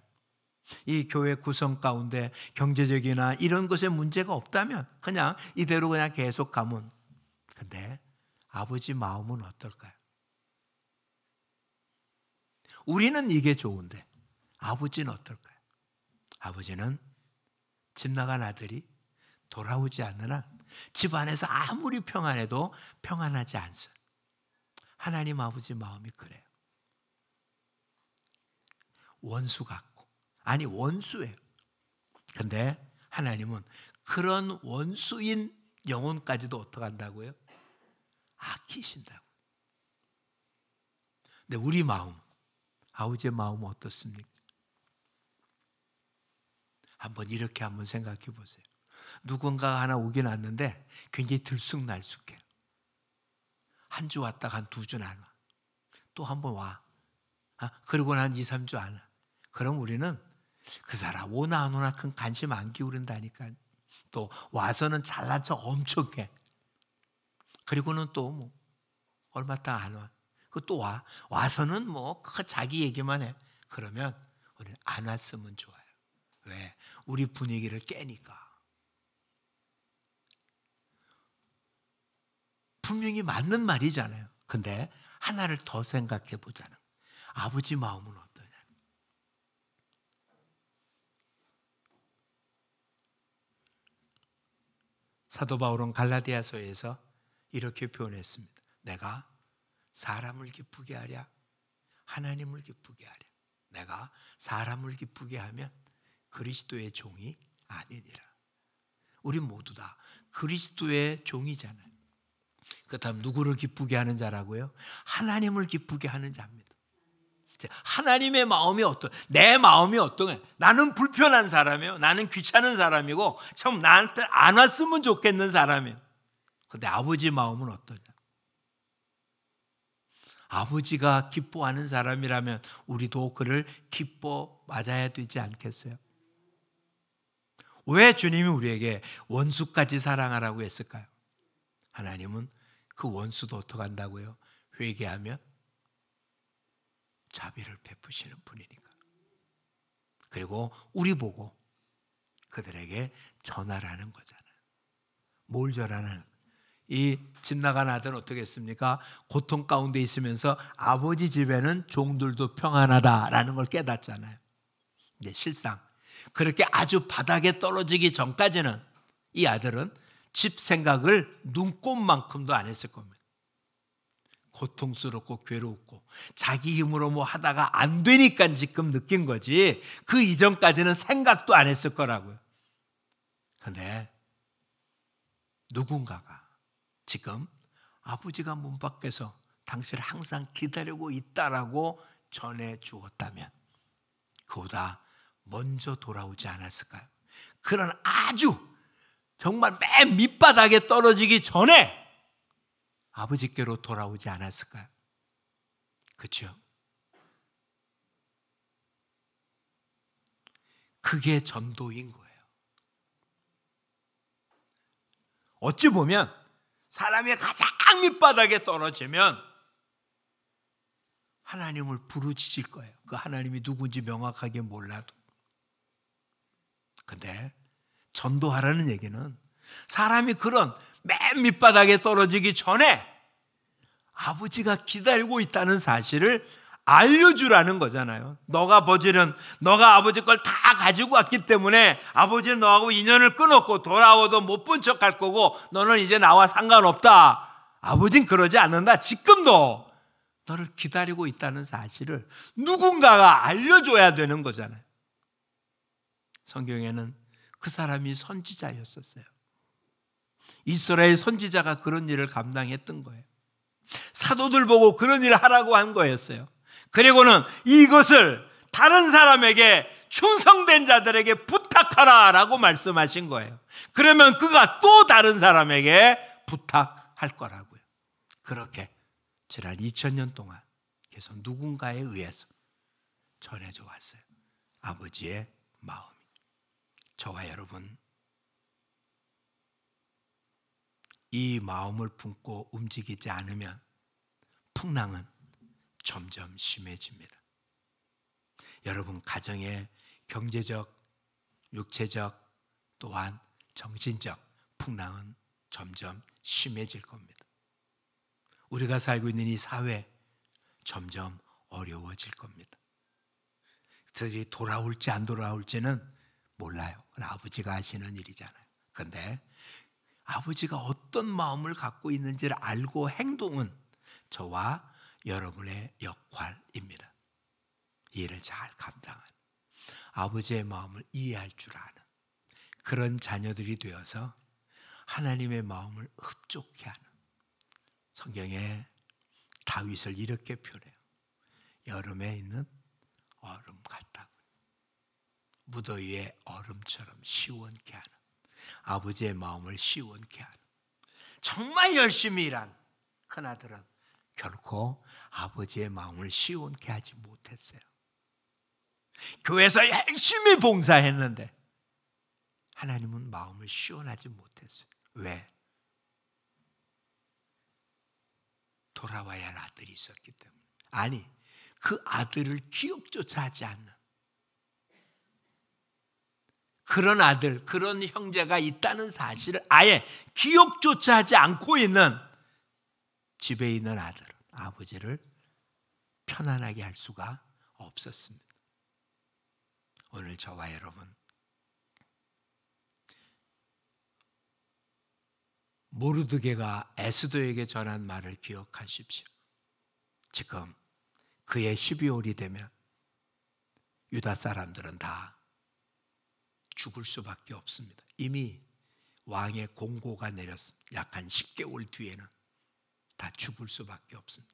이 교회 구성 가운데 경제적이나 이런 것에 문제가 없다면 그냥 이대로 그냥 계속 가면. 근데 아버지 마음은 어떨까요? 우리는 이게 좋은데 아버지는 어떨까요? 아버지는 집 나간 아들이 돌아오지 않는 한 집안에서 아무리 평안해도 평안하지 않습니다. 하나님 아버지 마음이 그래요. 원수 같고, 아니 원수예요. 근데 하나님은 그런 원수인 영혼까지도 어떻게 한다고요? 아끼신다고. 근데 우리 마음, 아버지의 마음은 어떻습니까? 이렇게 한번 생각해 보세요. 누군가 하나 오긴 왔는데 굉장히 들쑥날쑥해요. 한 주 왔다가 한 2주 안 와. 또 한 번 와. 그리고 한 2, 3주 안 와. 그럼 우리는 그 사람 오나 안 오나 큰 관심 안 기울인다니까요. 또 와서는 잘난 척 엄청 해. 그리고는 또 뭐 얼마 있다 안 와. 그 또 와. 와서는 뭐 자기 얘기만 해. 그러면 우리는 안 왔으면 좋아요. 왜? 우리 분위기를 깨니까. 분명히 맞는 말이잖아요. 근데 하나를 더 생각해 보자는. 아버지 마음은 어떠냐? 사도 바울은 갈라디아서에서 이렇게 표현했습니다. 내가 사람을 기쁘게 하랴, 하나님을 기쁘게 하랴. 내가 사람을 기쁘게 하면 그리스도의 종이 아니니라. 우리 모두 다 그리스도의 종이잖아요. 그렇다면 누구를 기쁘게 하는 자라고요? 하나님을 기쁘게 하는 자입니다. 하나님의 마음이 내 마음이 어떠해? 나는 불편한 사람이에요. 나는 귀찮은 사람이고 참 나한테 안 왔으면 좋겠는 사람이에요. 그런데 아버지 마음은 어떠냐? 아버지가 기뻐하는 사람이라면 우리도 그를 기뻐 맞아야 되지 않겠어요? 왜 주님이 우리에게 원수까지 사랑하라고 했을까요? 하나님은 그 원수도 어떻게 한다고요? 회개하면 자비를 베푸시는 분이니까. 그리고 우리 보고 그들에게 전하라는 거잖아요. 뭘 전하는? 이 집 나간 아들은 어떻게 했습니까? 고통 가운데 있으면서 아버지 집에는 종들도 평안하다라는 걸 깨닫잖아요. 근데 실상 그렇게 아주 바닥에 떨어지기 전까지는 이 아들은 집 생각을 눈꼽만큼도 안 했을 겁니다. 고통스럽고 괴롭고 자기 힘으로 뭐 하다가 안 되니까 지금 느낀 거지 그 이전까지는 생각도 안 했을 거라고요. 그런데 누군가가 지금 아버지가 문 밖에서 당신을 항상 기다리고 있다라고 전해 주었다면 그보다 먼저 돌아오지 않았을까요? 그런 아주 정말 맨 밑바닥에 떨어지기 전에 아버지께로 돌아오지 않았을까요? 그렇죠? 그게 전도인 거예요. 어찌 보면 사람이 가장 밑바닥에 떨어지면 하나님을 부르짖을 거예요. 그 하나님이 누군지 명확하게 몰라도. 근데 전도하라는 얘기는 사람이 그런 맨 밑바닥에 떨어지기 전에 아버지가 기다리고 있다는 사실을 알려주라는 거잖아요. 너가 아버지 걸 다 가지고 왔기 때문에 아버지는 너하고 인연을 끊었고 돌아와도 못 본 척 할 거고 너는 이제 나와 상관없다. 아버지는 그러지 않는다. 지금도 너를 기다리고 있다는 사실을 누군가가 알려줘야 되는 거잖아요. 성경에는 그 사람이 선지자였었어요. 이스라엘 선지자가 그런 일을 감당했던 거예요. 사도들 보고 그런 일을 하라고 한 거였어요. 그리고는 이것을 다른 사람에게 충성된 자들에게 부탁하라라고 말씀하신 거예요. 그러면 그가 또 다른 사람에게 부탁할 거라고요. 그렇게 지난 2000년 동안 계속 누군가에 의해서 전해져 왔어요. 아버지의 마음이. 저와 여러분 이 마음을 품고 움직이지 않으면 풍랑은 점점 심해집니다. 여러분 가정의 경제적, 육체적 또한 정신적 풍랑은 점점 심해질 겁니다. 우리가 살고 있는 이 사회 점점 어려워질 겁니다. 그들이 돌아올지 안 돌아올지는 몰라요. 그건 아버지가 하시는 일이잖아요. 그런데 아버지가 어떤 마음을 갖고 있는지를 알고 행동은 저와 여러분의 역할입니다. 이해를 잘 감당하는 아버지의 마음을 이해할 줄 아는 그런 자녀들이 되어서 하나님의 마음을 흡족해 하는. 성경에 다윗을 이렇게 표현해요. 여름에 있는 얼음 같다고. 무더위의 얼음처럼 시원케 하는, 아버지의 마음을 시원케 하는, 정말 열심히 일한 큰아들은 결코 아버지의 마음을 시원케 하지 못했어요. 교회에서 열심히 봉사했는데 하나님은 마음을 시원하지 못했어요. 왜? 돌아와야 할 아들이 있었기 때문에. 아니, 그 아들을 기억조차 하지 않는 그런 아들, 그런 형제가 있다는 사실을 아예 기억조차 하지 않고 있는 집에 있는 아들은 아버지를 편안하게 할 수가 없었습니다. 오늘 저와 여러분, 모르드게가 에스더에게 전한 말을 기억하십시오. 지금 그의 12월이 되면 유다 사람들은 다 죽을 수밖에 없습니다. 이미 왕의 공고가 내렸습니다. 약 한 10개월 뒤에는 다 죽을 수밖에 없습니다.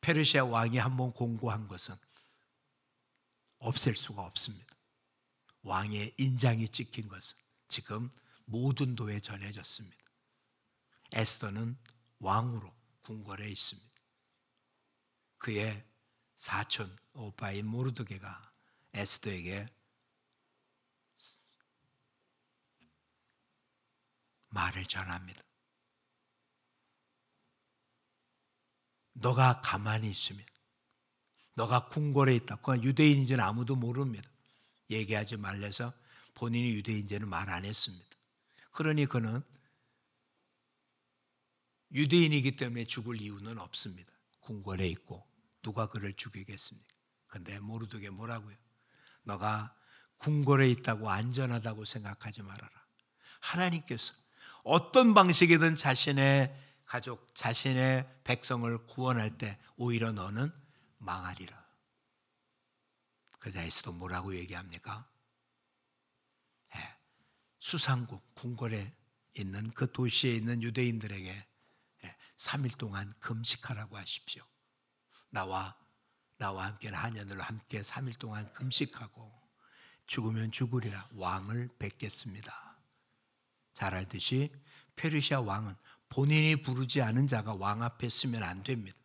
페르시아 왕이 한번 공고한 것은 없앨 수가 없습니다. 왕의 인장이 찍힌 것은 지금 모든 도에 전해졌습니다. 에스더는 왕으로 궁궐에 있습니다. 그의 사촌 오빠인 모르드게가 에스더에게 말을 전합니다. 너가 가만히 있으면, 너가 궁궐에 있다. 그건 유대인인지는 아무도 모릅니다. 얘기하지 말래서 본인이 유대인인지는 말 안 했습니다. 그러니 그는 유대인이기 때문에 죽을 이유는 없습니다. 궁궐에 있고 누가 그를 죽이겠습니까? 근데 모르드게 뭐라고요? 너가 궁궐에 있다고 안전하다고 생각하지 말아라. 하나님께서 어떤 방식이든 자신의 가족, 자신의 백성을 구원할 때 오히려 너는 망하리라. 그래서 에스더 뭐라고 얘기합니까? 수상국 궁궐에 있는 그 도시에 있는 유대인들에게 3일 동안 금식하라고 하십시오. 나와 함께는 한년을 함께 3일 동안 금식하고 죽으면 죽으리라. 왕을 뵙겠습니다. 잘 알듯이 페르시아 왕은 본인이 부르지 않은 자가 왕 앞에 서면 안 됩니다.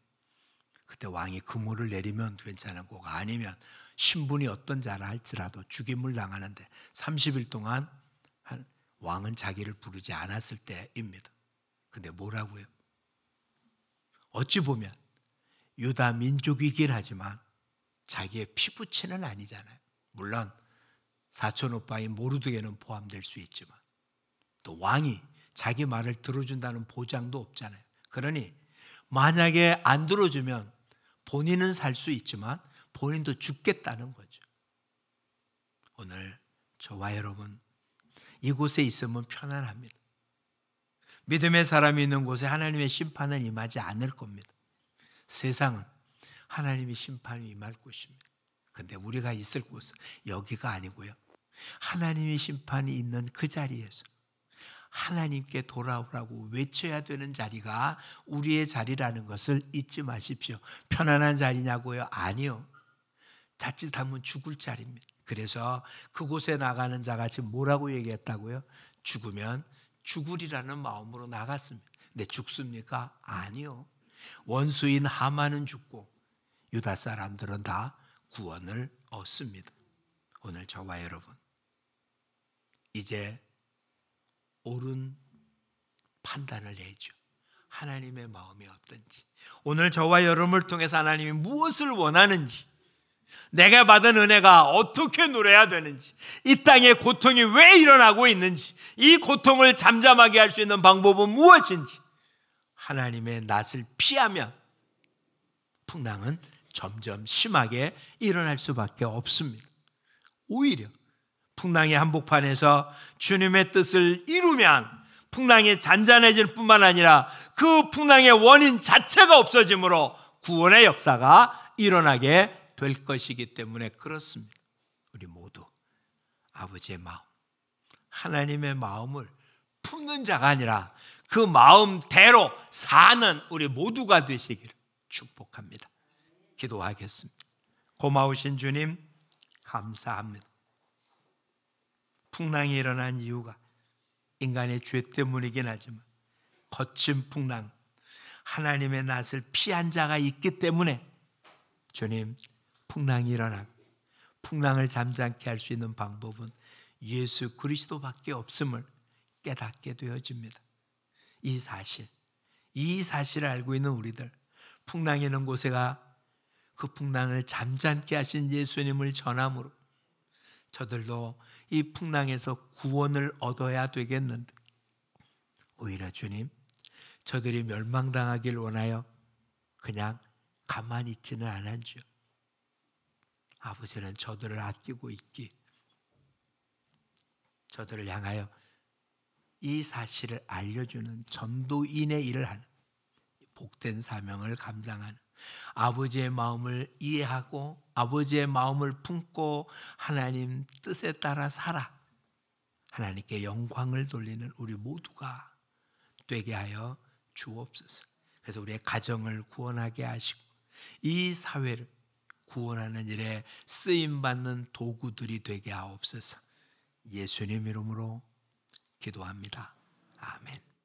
그때 왕이 금호를 내리면 괜찮은 거고 아니면 신분이 어떤 자라 할지라도 죽임을 당하는데 30일 동안 왕은 자기를 부르지 않았을 때입니다. 근데 뭐라고요? 어찌 보면 유다 민족이긴 하지만 자기의 피부치는 아니잖아요. 물론 사촌 오빠인 모르드게는 포함될 수 있지만 또 왕이 자기 말을 들어준다는 보장도 없잖아요. 그러니 만약에 안 들어주면 본인은 살 수 있지만 본인도 죽겠다는 거죠. 오늘 저와 여러분 이곳에 있으면 편안합니다. 믿음의 사람이 있는 곳에 하나님의 심판은 임하지 않을 겁니다. 세상은 하나님의 심판이 임할 곳입니다. 근데 우리가 있을 곳은 여기가 아니고요. 하나님의 심판이 있는 그 자리에서 하나님께 돌아오라고 외쳐야 되는 자리가 우리의 자리라는 것을 잊지 마십시오. 편안한 자리냐고요? 아니요. 자칫하면 죽을 자리입니다. 그래서 그곳에 나가는 자가 지금 뭐라고 얘기했다고요? 죽으면 죽으리라는 마음으로 나갔습니다. 근데 죽습니까? 아니요. 원수인 하만은 죽고 유다 사람들은 다 구원을 얻습니다. 오늘 저와 여러분 이제 옳은 판단을 내죠. 하나님의 마음이 어떤지, 오늘 저와 여러분을 통해서 하나님이 무엇을 원하는지, 내가 받은 은혜가 어떻게 누려야 되는지, 이 땅에 고통이 왜 일어나고 있는지, 이 고통을 잠잠하게 할 수 있는 방법은 무엇인지, 하나님의 낯을 피하면 풍랑은 점점 심하게 일어날 수밖에 없습니다. 오히려 풍랑의 한복판에서 주님의 뜻을 이루면 풍랑이 잔잔해질 뿐만 아니라 그 풍랑의 원인 자체가 없어지므로 구원의 역사가 일어나게 될 것이기 때문에 그렇습니다. 우리 모두 아버지의 마음, 하나님의 마음을 품는 자가 아니라 그 마음대로 사는 우리 모두가 되시기를 축복합니다. 기도하겠습니다. 고마우신 주님 감사합니다. 풍랑이 일어난 이유가 인간의 죄 때문이긴 하지만 거친 풍랑, 하나님의 낯을 피한 자가 있기 때문에 주님 풍랑이 일어나고 풍랑을 잠잠케 할 수 있는 방법은 예수 그리스도밖에 없음을 깨닫게 되어집니다. 이 사실을 알고 있는 우리들, 풍랑이 있는 곳에가 그 풍랑을 잠잠케 하신 예수님을 전함으로 저들도 이 풍랑에서 구원을 얻어야 되겠는데, 오히려 주님, 저들이 멸망당하길 원하여 그냥 가만히 있지는 않았죠. 아버지는 저들을 아끼고 있기, 저들을 향하여 이 사실을 알려주는 전도인의 일을 하는 복된 사명을 감당하는, 아버지의 마음을 이해하고 아버지의 마음을 품고 하나님 뜻에 따라 살아 하나님께 영광을 돌리는 우리 모두가 되게 하여 주옵소서. 그래서 우리의 가정을 구원하게 하시고 이 사회를 구원하는 일에 쓰임받는 도구들이 되게 하옵소서. 예수님 이름으로 기도합니다. 아멘.